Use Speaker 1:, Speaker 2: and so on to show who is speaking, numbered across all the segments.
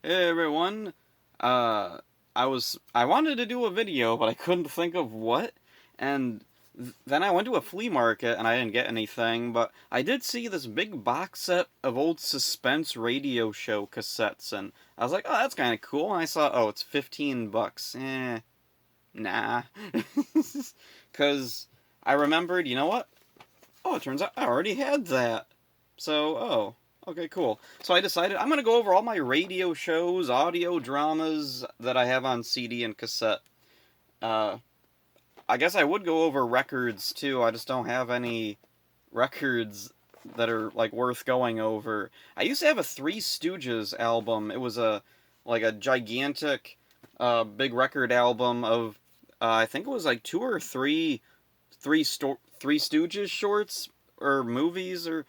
Speaker 1: Hey everyone. Uh I wanted to do a video, but I couldn't think of what. And then I went to a flea market and I didn't get anything, but I did see this big box set of old suspense radio show cassettes and I was like, "Oh, that's kind of cool." And I saw, "Oh, it's 15 bucks." Nah. Cuz I remembered, you know what? Oh, it turns out I already had that. So, okay, cool. So I decided I'm going to go over all my radio shows, audio dramas that I have on CD and cassette. Uh, I guess I would go over records too. I just don't have any records that are like worth going over. I used to have a Three Stooges album. It was a gigantic big record album of I think it was like two or Three Stooges shorts or movies or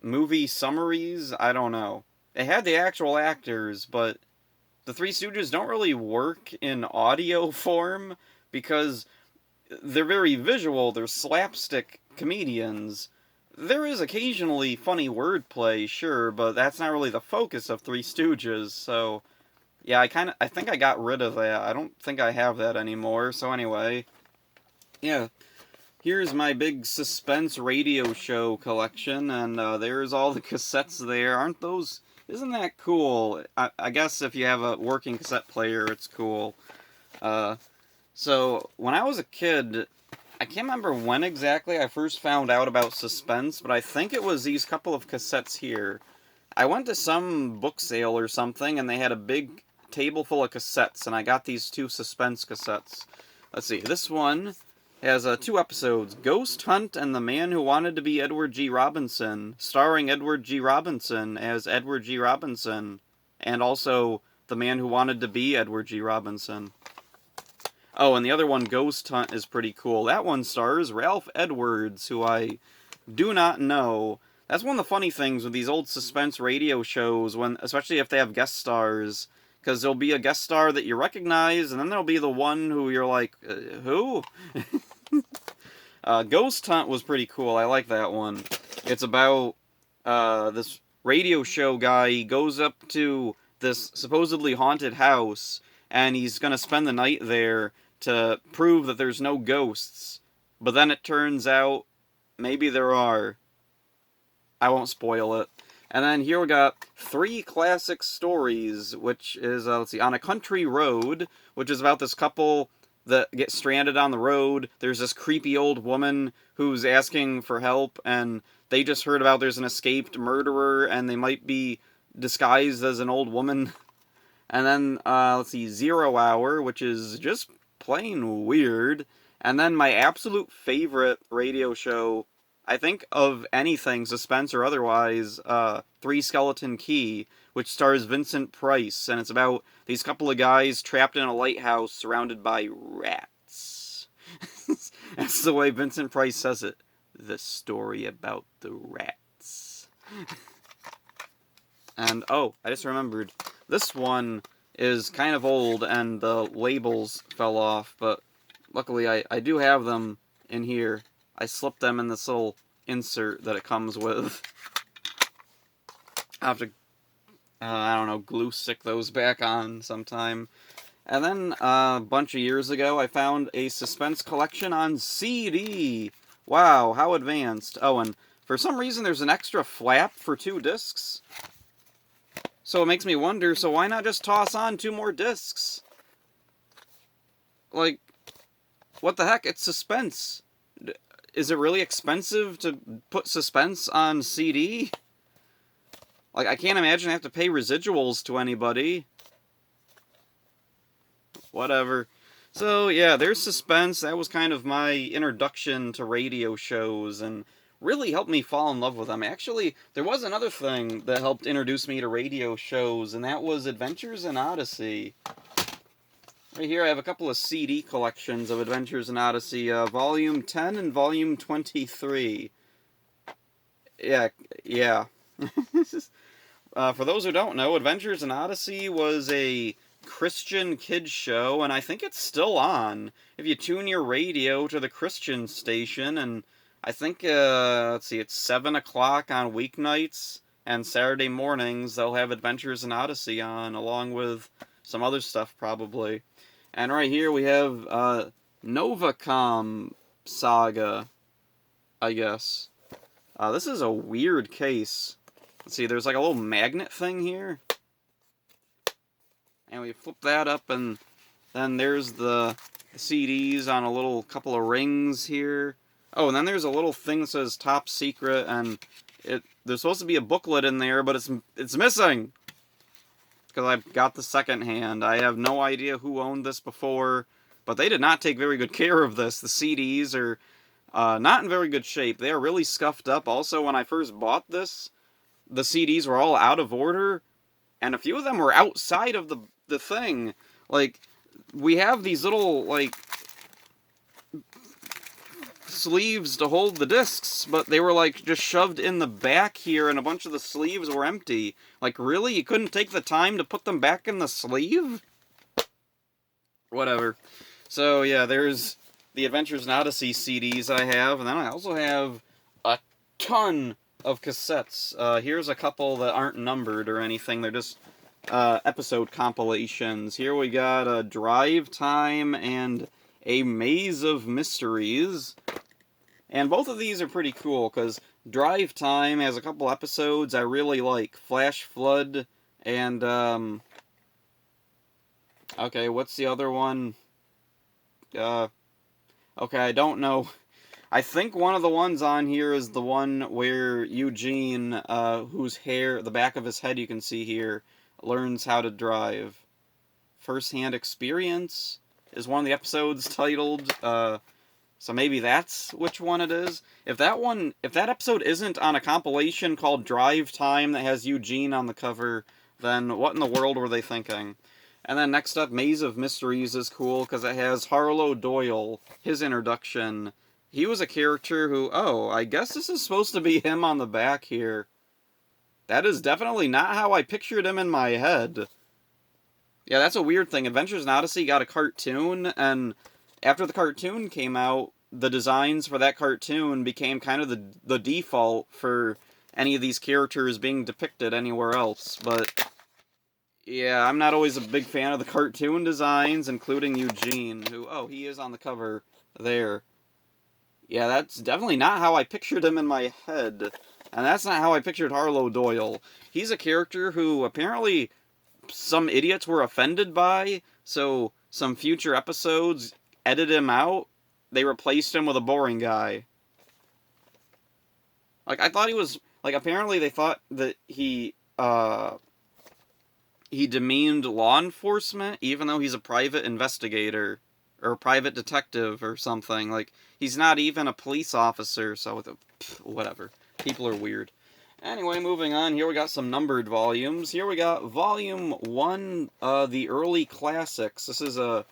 Speaker 1: movie summaries. I don't know. They had the actual actors, but the Three Stooges don't really work in audio form because they're very visual. They're slapstick comedians. There is occasionally funny wordplay, sure, but that's not really the focus of Three Stooges. So yeah, I think I got rid of that. I don't think I have that anymore. So anyway, yeah, here's my big suspense radio show collection, and there's all the cassettes there. Aren't those? Isn't that cool? I guess if you have a working cassette player, it's cool. Uh, so when I was a kid, I can't remember when exactly I first found out about suspense, but I think it was these couple of cassettes here. I went to some book sale or something, and they had a big table full of cassettes, and I got these two suspense cassettes. Let's see, this one has two episodes, Ghost Hunt and the Man Who Wanted to Be Edward G. Robinson, starring Edward G. Robinson as Edward G. Robinson, and also the Man Who Wanted to Be Edward G. Robinson. Oh, and the other one, Ghost Hunt, is pretty cool. That one stars Ralph Edwards, who I do not know. That's one of the funny things with these old suspense radio shows, when especially if they have guest stars, because there'll be a guest star that you recognize, and then there'll be the one who you're like, who? Ghost Hunt was pretty cool. I like that one. It's about this radio show guy. He goes up to this supposedly haunted house, and he's gonna spend the night there to prove that there's no ghosts. But then it turns out maybe there are. I won't spoil it. And then here we got Three Classic Stories, which is, let's see, On a Country Road, which is about this couple that get stranded on the road. There's this creepy old woman who's asking for help, and they just heard about there's an escaped murderer, and they might be disguised as an old woman. And then, let's see, Zero Hour, which is just plain weird. And then my absolute favorite radio show, I think, of anything, suspense or otherwise, Three Skeleton Key, which stars Vincent Price, and it's about these couple of guys trapped in a lighthouse surrounded by rats. That's the way Vincent Price says it. The story about the rats. And oh, I just remembered. This one is kind of old and the labels fell off, but luckily I do have them in here. I slipped them in this little insert that it comes with. I have to, I don't know, glue stick those back on sometime. And then a bunch of years ago, I found a suspense collection on CD. Wow, how advanced. Oh, and for some reason, there's an extra flap for 2 discs. So it makes me wonder, so why not just toss on 2 more discs? Like, what the heck? It's suspense. Is it really expensive to put suspense on CD? Like, I can't imagine I have to pay residuals to anybody. Whatever. So, yeah, there's suspense. That was kind of my introduction to radio shows and really helped me fall in love with them. Actually, there was another thing that helped introduce me to radio shows, and that was Adventures in Odyssey. Right here I have a couple of CD collections of Adventures in Odyssey, Volume 10 and Volume 23. Yeah. For those who don't know, Adventures in Odyssey was a Christian kids show, and I think it's still on. If you tune your radio to the Christian station, and I think, let's see, it's 7 o'clock on weeknights, And Saturday mornings, they'll have Adventures in Odyssey on, along with some other stuff, probably. And right here we have Novacom Saga, I guess. This is a weird case. Let's see, there's like a little magnet thing here. And we flip that up, and then there's the CDs on a little couple of rings here. Oh, and then there's a little thing that says Top Secret, and there's supposed to be a booklet in there, but it's missing! Because I've got the second hand. I have no idea who owned this before, but they did not take very good care of this. The CDs are not in very good shape. They are really scuffed up. Also, when I first bought this, the CDs were all out of order, and a few of them were outside of the thing. Like, we have these little, like, sleeves to hold the discs, but they were, like, just shoved in the back here, and a bunch of the sleeves were empty. Like, really? You couldn't take the time to put them back in the sleeve? Whatever. So, yeah, there's the Adventures in Odyssey CDs I have, and then I also have a ton of cassettes. Here's a couple that aren't numbered or anything. They're just episode compilations. Here we got a Drive Time and a Maze of Mysteries. And both of these are pretty cool, because Drive Time has a couple episodes I really like. Flash Flood and, okay, what's the other one? Okay, I don't know. I think one of the ones on here is the one where Eugene, whose hair, the back of his head you can see here, learns how to drive. First-hand experience is one of the episodes titled, so maybe that's which one it is. If that episode isn't on a compilation called Drive Time that has Eugene on the cover, then what in the world were they thinking? And then next up, Maze of Mysteries is cool because it has Harlow Doyle, his introduction. He was a character who, oh, I guess this is supposed to be him on the back here. That is definitely not how I pictured him in my head. Yeah, that's a weird thing. Adventures in Odyssey got a cartoon, and after the cartoon came out, the designs for that cartoon became kind of the default for any of these characters being depicted anywhere else. But yeah, I'm not always a big fan of the cartoon designs, including Eugene, who, oh, he is on the cover there. Yeah, that's definitely not how I pictured him in my head. And that's not how I pictured Harlow Doyle. He's a character who apparently some idiots were offended by, so some future episodes edited him out. They replaced him with a boring guy. Like, I thought he was, like, apparently they thought that he demeaned law enforcement, even though he's a private investigator, or a private detective or something. Like, he's not even a police officer, so whatever. People are weird. Anyway, moving on, here we got some numbered volumes. Here we got Volume 1, The Early Classics. This is a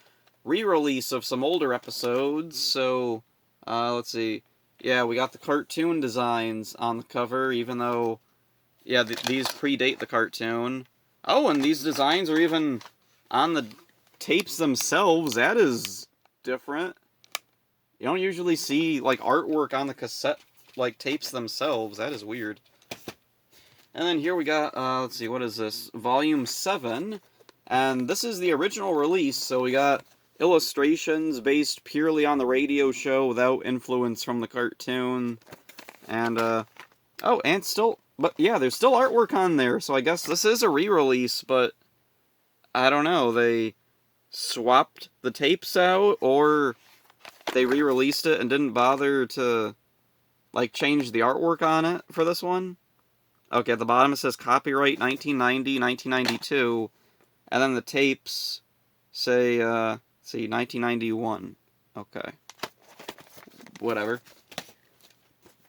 Speaker 1: re-release of some older episodes, so, let's see. Yeah, we got the cartoon designs on the cover, even though, yeah, these predate the cartoon. Oh, and these designs are even on the tapes themselves. That is different. You don't usually see, like, artwork on the cassette, like, tapes themselves. That is weird. And then here we got, let's see, what is this? Volume 7. And this is the original release, so we got illustrations based purely on the radio show without influence from the cartoon. And, oh, and still, but yeah, there's still artwork on there, so I guess this is a re-release, but I don't know, they swapped the tapes out, or they re-released it and didn't bother to, like, change the artwork on it for this one. Okay, at the bottom it says copyright 1990, 1992, and then the tapes say, see, 1991. Okay. Whatever.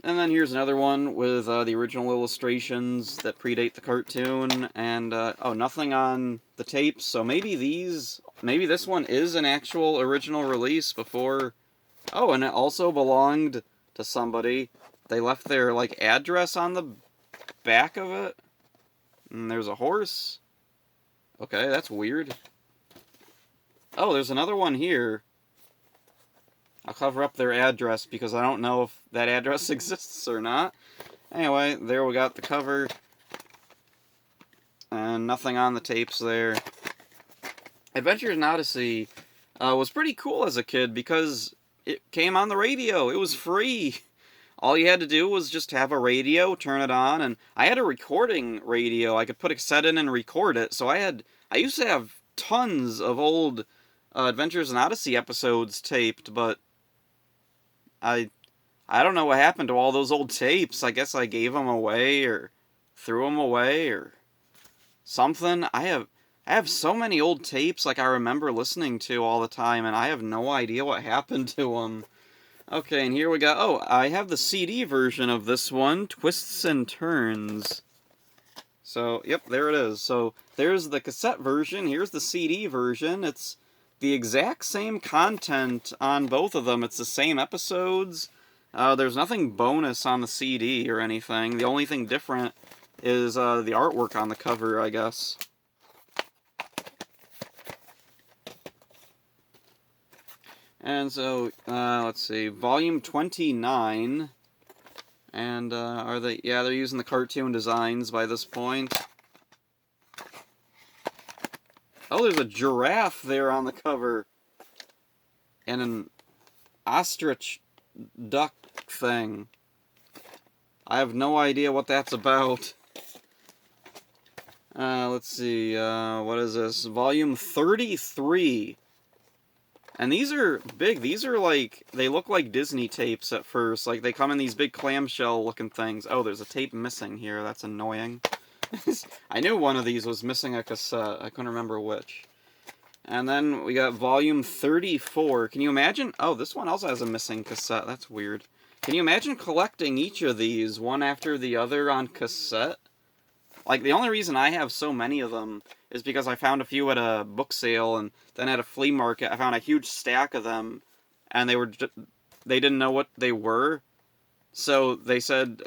Speaker 1: And then here's another one with the original illustrations that predate the cartoon, and, oh, nothing on the tapes, so maybe this one is an actual original release before. Oh, and it also belonged to somebody. They left their, like, address on the back of it. And there's a horse. Okay, that's weird. Oh, there's another one here. I'll cover up their address because I don't know if that address exists or not. Anyway, there we got the cover. and nothing on the tapes there. Adventures in Odyssey was pretty cool as a kid because it came on the radio. It was free. All you had to do was just have a radio, turn it on, and I had a recording radio. I could put a cassette in and record it. So I used to have tons of old Adventures in Odyssey episodes taped, but I don't know what happened to all those old tapes. I guess I gave them away or threw them away or something. I have so many old tapes like I remember listening to all the time, and I have no idea what happened to them. Okay, and here we go. Oh, I have the CD version of this one, Twists and Turns. So, yep, there it is. So, there's the cassette version, here's the CD version. It's the exact same content on both of them. It's the same episodes. There's nothing bonus on the CD or anything. The only thing different is the artwork on the cover, I guess. And so, let's see, volume 29, and, they're using the cartoon designs by this point. Oh, there's a giraffe there on the cover, and an ostrich duck thing. I have no idea what that's about. Let's see, what is this? Volume 33. And these are big. These are like, they look like Disney tapes at first. Like, they come in these big clamshell looking things. Oh, there's a tape missing here. That's annoying. I knew one of these was missing a cassette. I couldn't remember which. And then we got volume 34. Can you imagine? Oh, this one also has a missing cassette. That's weird. Can you imagine collecting each of these one after the other on cassette? Like, the only reason I have so many of them is because I found a few at a book sale, and then at a flea market I found a huge stack of them, and they didn't know what they were, so they said,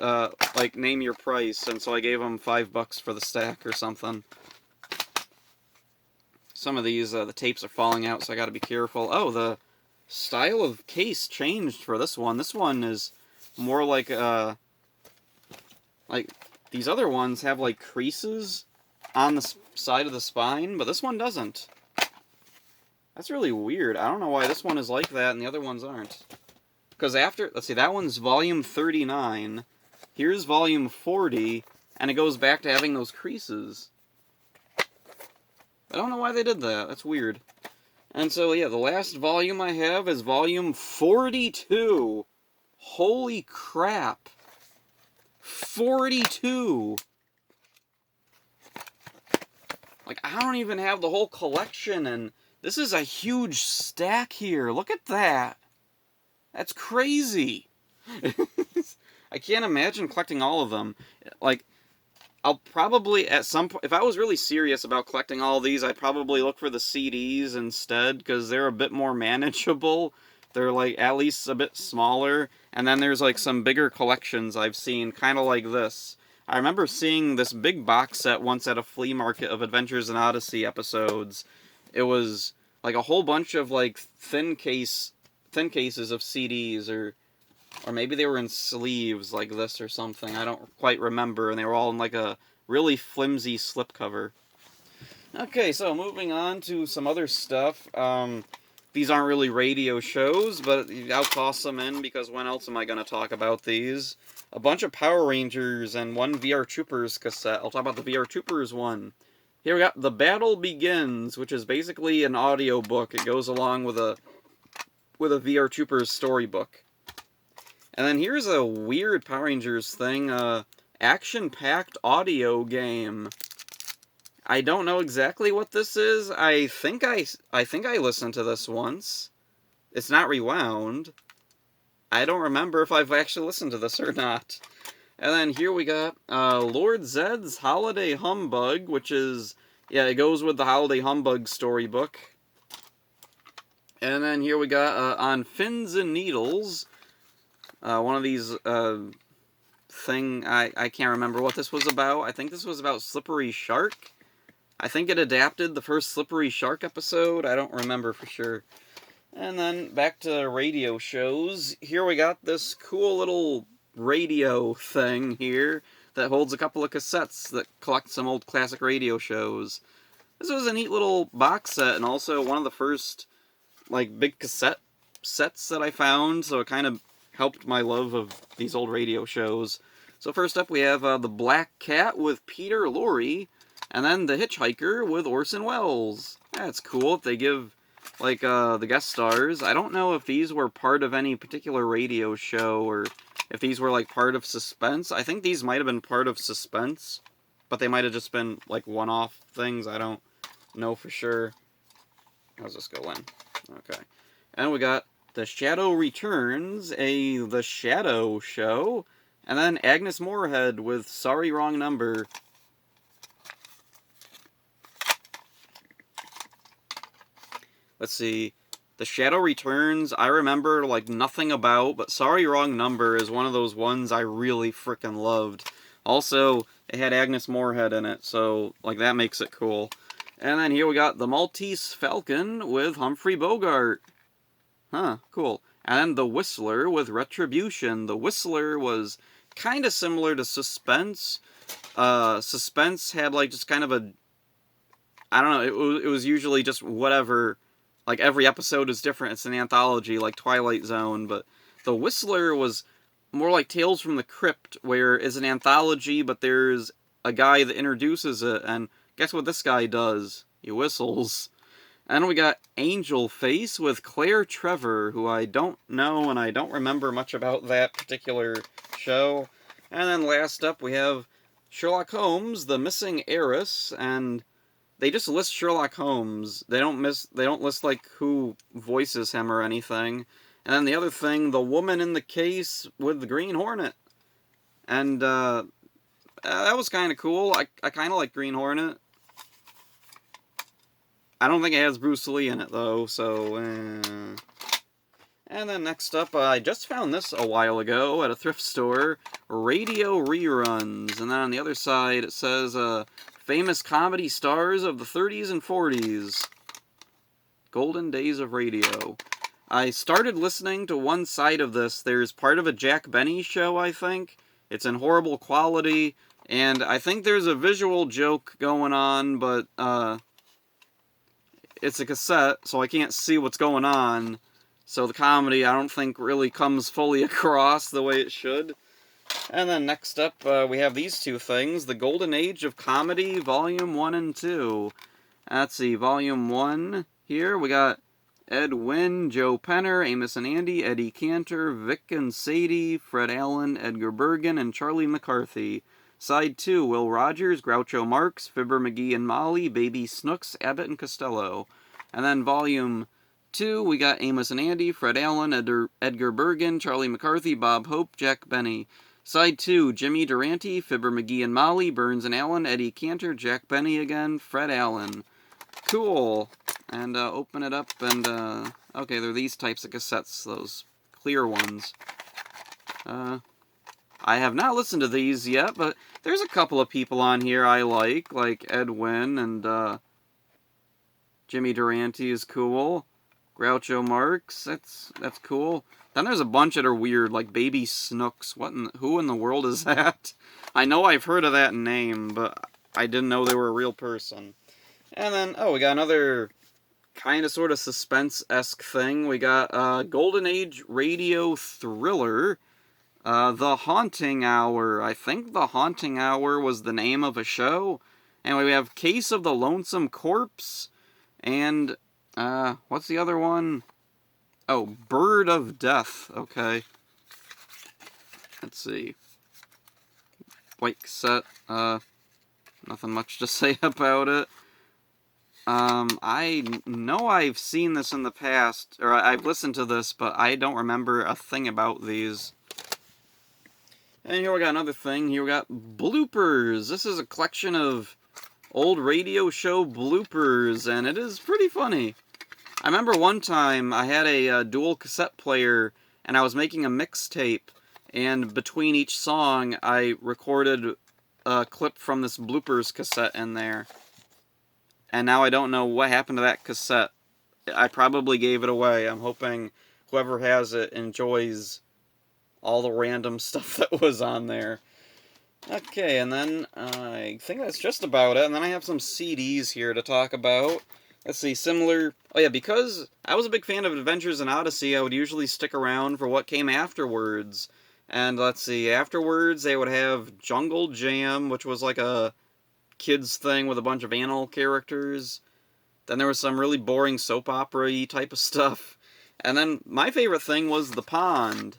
Speaker 1: like, name your price, and so I gave them $5 for the stack or something. Some of these, the tapes are falling out, so I gotta be careful. Oh, the style of case changed for this one. This one is more like, these other ones have, like, creases on the side of the spine, but this one doesn't. That's really weird. I don't know why this one is like that and the other ones aren't. Because after, let's see, that one's volume 39, here's volume 40, and it goes back to having those creases. I don't know why they did that. That's weird. And so, yeah, the last volume I have is volume 42. Holy crap. 42! Like, I don't even have the whole collection, and this is a huge stack here. Look at that. That's crazy. I can't imagine collecting all of them. Like, I'll probably, at some point, if I was really serious about collecting all of these, I'd probably look for the CDs instead, because they're a bit more manageable. They're, like, at least a bit smaller. And then there's, like, some bigger collections I've seen, kind of like this. I remember seeing this big box set once at a flea market of Adventures in Odyssey episodes. It was, like, a whole bunch of, like, thin cases of CDs, or maybe they were in sleeves like this or something. I don't quite remember, and they were all in, like, a really flimsy slipcover. Okay, so moving on to some other stuff. These aren't really radio shows, but I'll toss them in, because when else am I going to talk about these? A bunch of Power Rangers and one VR Troopers cassette. I'll talk about the VR Troopers one. Here we got The Battle Begins, which is basically an audio book. It goes along with a VR Troopers storybook. And then here's a weird Power Rangers thing, action-packed audio game. I don't know exactly what this is. I think I listened to this once. It's not rewound. I don't remember if I've actually listened to this or not. And then here we got Lord Zed's Holiday Humbug, which is, yeah, it goes with the Holiday Humbug storybook. And then here we got On Fins and Needles, one of these I can't remember what this was about. I think this was about Slippery Shark. I think it adapted the first Slippery Shark episode. I don't remember for sure. And then back to radio shows. Here we got this cool little radio thing here. that holds a couple of cassettes that collect some old classic radio shows. This was a neat little box set, and also one of the first, like, big cassette sets that I found, so it kind of helped my love of these old radio shows. So first up we have The Black Cat with Peter Lorre, and then The Hitchhiker with Orson Welles. That's cool if they give, like, the guest stars. I don't know if these were part of any particular radio show, or if these were, like, part of Suspense. I think these might have been part of Suspense, but they might have just been, like, one-off things. I don't know for sure. How's this go in? Okay. And we got The Shadow Returns, The Shadow Show, and then Agnes Moorehead with Sorry Wrong Number. Let's see. The Shadow Returns, I remember, like, nothing about, but Sorry Wrong Number is one of those ones I really frickin' loved. Also, it had Agnes Moorehead in it, so, like, that makes it cool. And then here we got The Maltese Falcon with Humphrey Bogart. Huh, cool. And then The Whistler with Retribution. The Whistler was kind of similar to Suspense. Suspense had, like, just kind of a... I don't know, it was usually just whatever... Like, every episode is different. It's an anthology, like Twilight Zone. But The Whistler was more like Tales from the Crypt, where it's an anthology, but there's a guy that introduces it, and guess what this guy does? He whistles. And then we got Angel Face with Claire Trevor, who I don't know, and I don't remember much about that particular show. And then last up, we have Sherlock Holmes, The Missing Heiress, and... they just list Sherlock Holmes. They don't list, like, who voices him or anything. And then the other thing, The Woman in the Case with the Green Hornet. And, that was kind of cool. I kind of like Green Hornet. I don't think it has Bruce Lee in it, though, so, And then next up, I just found this a while ago at a thrift store. Radio Reruns. And then on the other side, it says, Famous Comedy Stars of the 30s and 40s. Golden Days of Radio. I started listening to one side of this. There's part of a Jack Benny show, I think. It's in horrible quality, and I think there's a visual joke going on, but, it's a cassette, so I can't see what's going on. So the comedy, I don't think, really comes fully across the way it should. And then next up, we have these two things. The Golden Age of Comedy, Volume 1 and 2. Let's see, Volume 1 here, we got Ed Wynn, Joe Penner, Amos and Andy, Eddie Cantor, Vic and Sadie, Fred Allen, Edgar Bergen, and Charlie McCarthy. Side 2, Will Rogers, Groucho Marx, Fibber McGee and Molly, Baby Snooks, Abbott and Costello. And then Volume 2, we got Amos and Andy, Fred Allen, Edgar Bergen, Charlie McCarthy, Bob Hope, Jack Benny. Side 2, Jimmy Durante, Fibber McGee and Molly, Burns and Allen, Eddie Cantor, Jack Benny again, Fred Allen. Cool. And open it up and, okay, they're these types of cassettes, those clear ones. I have not listened to these yet, but there's a couple of people on here I like Ed Wynn and, Jimmy Durante is cool. Groucho Marx, that's cool. Then there's a bunch that are weird, like Baby Snooks. Who in the world is that? I know I've heard of that name, but I didn't know they were a real person. And then, we got another kind of sort of suspense-esque thing. We got Golden Age Radio Thriller, The Haunting Hour. I think The Haunting Hour was the name of a show. And we have Case of the Lonesome Corpse, and, what's the other one? Oh, Bird of Death. Okay. Let's see. White cassette. Nothing much to say about it. I know I've seen this in the past, or I've listened to this, but I don't remember a thing about these. And here we got another thing. Here we got bloopers. This is a collection of old radio show bloopers, and it is pretty funny. I remember one time I had a dual cassette player, and I was making a mixtape, and between each song I recorded a clip from this bloopers cassette in there. And now I don't know what happened to that cassette. I probably gave it away. I'm hoping whoever has it enjoys all the random stuff that was on there. Okay, and then I think that's just about it. And then I have some CDs here to talk about. Let's see, similar. Oh, yeah, because I was a big fan of Adventures in Odyssey, I would usually stick around for what came afterwards. And let's see, afterwards they would have Jungle Jam, which was like a kids thing with a bunch of animal characters. Then there was some really boring soap opera-y type of stuff. And then my favorite thing was The Pond,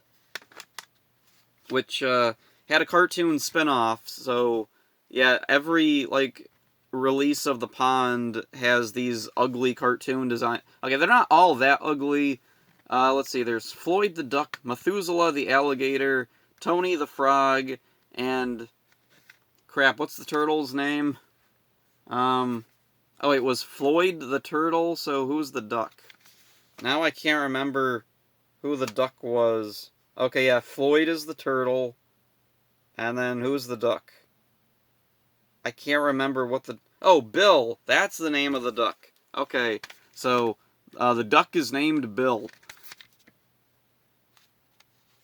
Speaker 1: which had a cartoon spin-off. So, yeah, every, like, release of The Pond has these ugly cartoon design. Okay, they're not all that ugly. Let's see, there's Floyd the Duck, Methuselah the Alligator, Tony the Frog, and... Crap, what's the turtle's name? Oh, it was Floyd the Turtle, so who's the duck? Now I can't remember who the duck was. Okay, yeah, Floyd is the turtle. And then who's the duck? I can't remember what the... Oh, Bill! That's the name of the duck. Okay, so the duck is named Bill.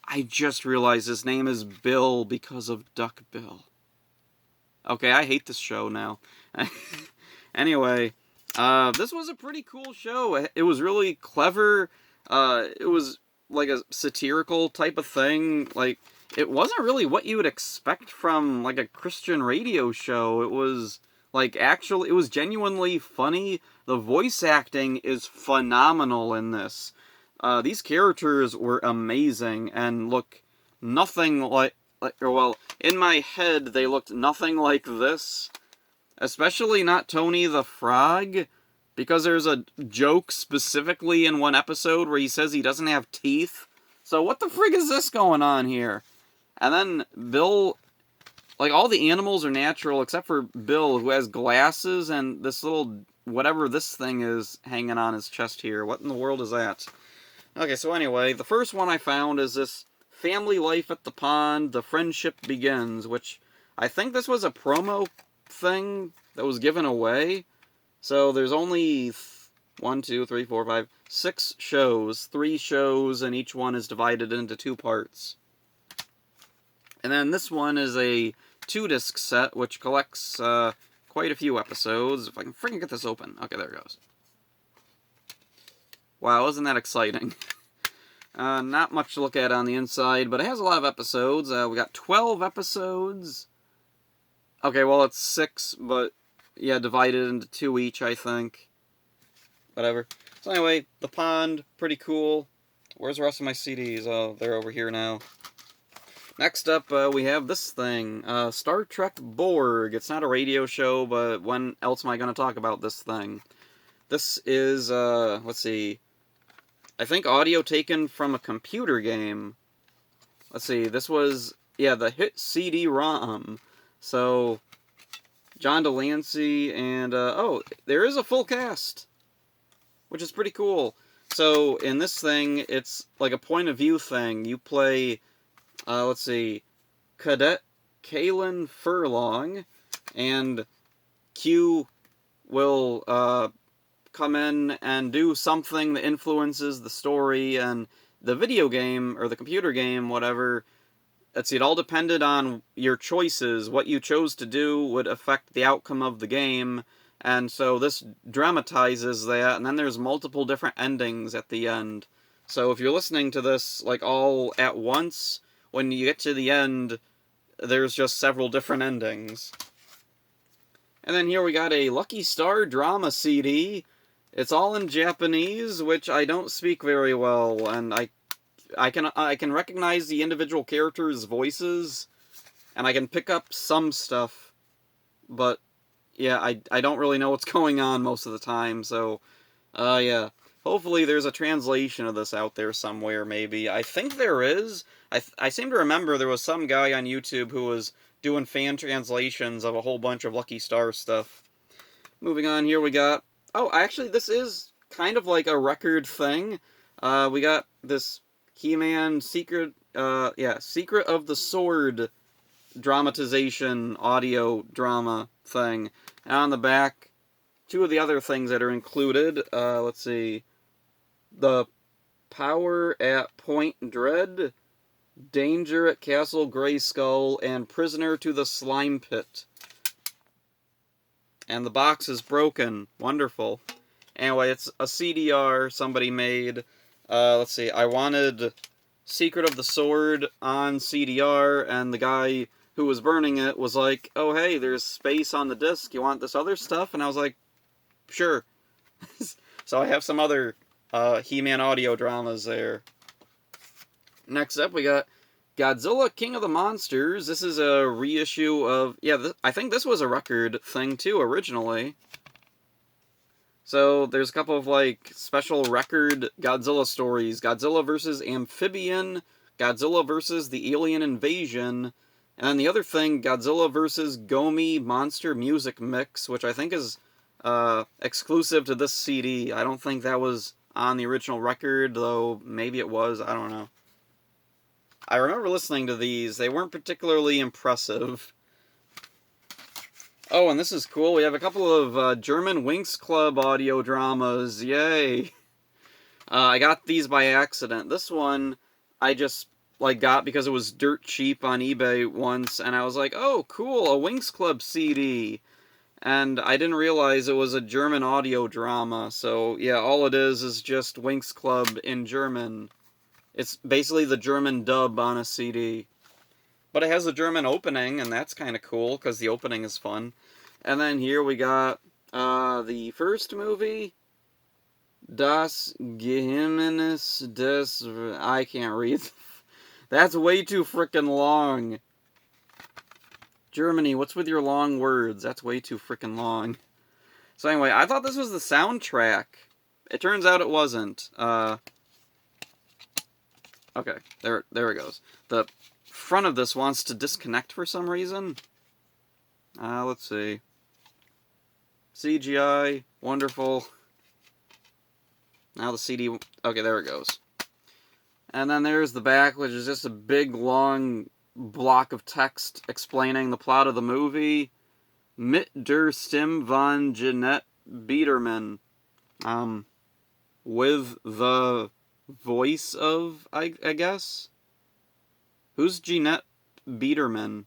Speaker 1: I just realized his name is Bill because of Duck Bill. Okay, I hate this show now. Anyway, this was a pretty cool show. It was really clever. It was like a satirical type of thing. Like, it wasn't really what you would expect from, like, a Christian radio show. It was, like, actually, it was genuinely funny. The voice acting is phenomenal in this. These characters were amazing and look nothing well, in my head, they looked nothing like this. Especially not Tony the Frog, because there's a joke specifically in one episode where he says he doesn't have teeth. So what the frig is this going on here? And then Bill, like, all the animals are natural except for Bill, who has glasses and this little, whatever this thing is hanging on his chest here. What in the world is that? Okay, so anyway, the first one I found is this Family Life at the Pond, The Friendship Begins, which I think this was a promo thing that was given away. So there's only 6 shows, 3 shows, and each one is divided into 2 parts. And then this one is a 2-disc set, which collects quite a few episodes. If I can freaking get this open. Okay, there it goes. Wow, isn't that exciting? Not much to look at on the inside, but it has a lot of episodes. We got 12 episodes. Okay, well, it's 6, but, yeah, divided into 2 each, I think. Whatever. So anyway, The Pond, pretty cool. Where's the rest of my CDs? Oh, they're over here now. Next up, we have this thing, Star Trek Borg. It's not a radio show, but when else am I going to talk about this thing? This is, let's see, I think audio taken from a computer game. Let's see, this was, yeah, the hit CD-ROM. So, John Delancey, and, oh, there is a full cast, which is pretty cool. So, in this thing, it's like a point-of-view thing. You play, let's see, Cadet Kalen Furlong, and Q will, come in and do something that influences the story, and the video game, or the computer game, whatever. Let's see, it all depended on your choices. What you chose to do would affect the outcome of the game, and so this dramatizes that, and then there's multiple different endings at the end. So if you're listening to this, like, all at once, when you get to the end, there's just several different endings. And then here we got a Lucky Star drama CD. It's all in Japanese, which I don't speak very well, and I can recognize the individual characters' voices, and I can pick up some stuff, but yeah, I don't really know what's going on most of the time, so, yeah. Hopefully there's a translation of this out there somewhere, maybe. I think there is. I seem to remember there was some guy on YouTube who was doing fan translations of a whole bunch of Lucky Star stuff. Moving on, here we got... Oh, actually, this is kind of like a record thing. We got this He-Man Secret of the Sword dramatization audio drama thing. And on the back, 2 of the other things that are included, let's see, The Power at Point Dread, Danger at Castle Grayskull, and Prisoner to the Slime Pit. And the box is broken. Wonderful. Anyway, it's a CDR somebody made. Let's see, I wanted Secret of the Sword on CDR, and the guy who was burning it was like, oh hey, there's space on the disc, you want this other stuff? And I was like, sure. So I have some other He-Man audio dramas there. Next up, we got Godzilla King of the Monsters. This is a reissue of... Yeah, I think this was a record thing, too, originally. So, there's a couple of, like, special record Godzilla stories. Godzilla vs. Amphibian, Godzilla vs. the Alien Invasion, and then the other thing, Godzilla vs. Gomi Monster Music Mix, which I think is exclusive to this CD. I don't think that was on the original record, though maybe it was, I don't know. I remember listening to these. They weren't particularly impressive. Oh, and this is cool. We have a couple of German Winx Club audio dramas. Yay! I got these by accident. This one I just got because it was dirt cheap on eBay once, and I was like, oh, cool, a Winx Club CD. And I didn't realize it was a German audio drama. So, yeah, all it is just Winx Club in German. It's basically the German dub on a CD. But it has a German opening, and that's kind of cool, because the opening is fun. And then here we got the first movie, Das Geheimnis des... I can't read. That's way too frickin' long. Germany, what's with your long words? That's way too frickin' long. So anyway, I thought this was the soundtrack. It turns out it wasn't. Okay, there it goes. The front of this wants to disconnect for some reason. Let's see. CGI, wonderful. Now the CD... Okay, there it goes. And then there's the back, which is just a big, long block of text explaining the plot of the movie. Mit der Stimme von Jeanette Biedermann. With the voice of, I guess? Who's Jeanette Biedermann?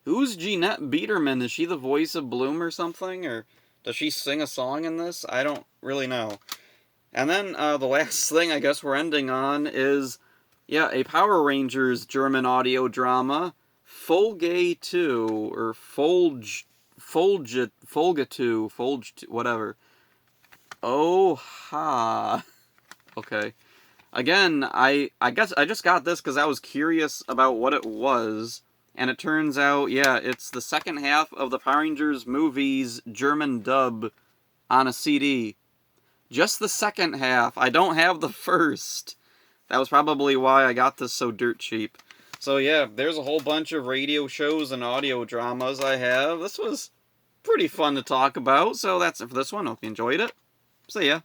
Speaker 1: Who's Jeanette Biedermann? Is she the voice of Bloom or something? Or does she sing a song in this? I don't really know. And then the last thing I guess we're ending on is, yeah, a Power Rangers German audio drama, Folge 2, or Folge 2, whatever. Oh, ha. Okay. Again, I guess I just got this because I was curious about what it was, and it turns out, yeah, it's the second half of the Power Rangers movies German dub on a CD. Just the second half. I don't have the first. That was probably why I got this so dirt cheap. So yeah, there's a whole bunch of radio shows and audio dramas I have. This was pretty fun to talk about, so that's it for this one. Hope you enjoyed it. See ya.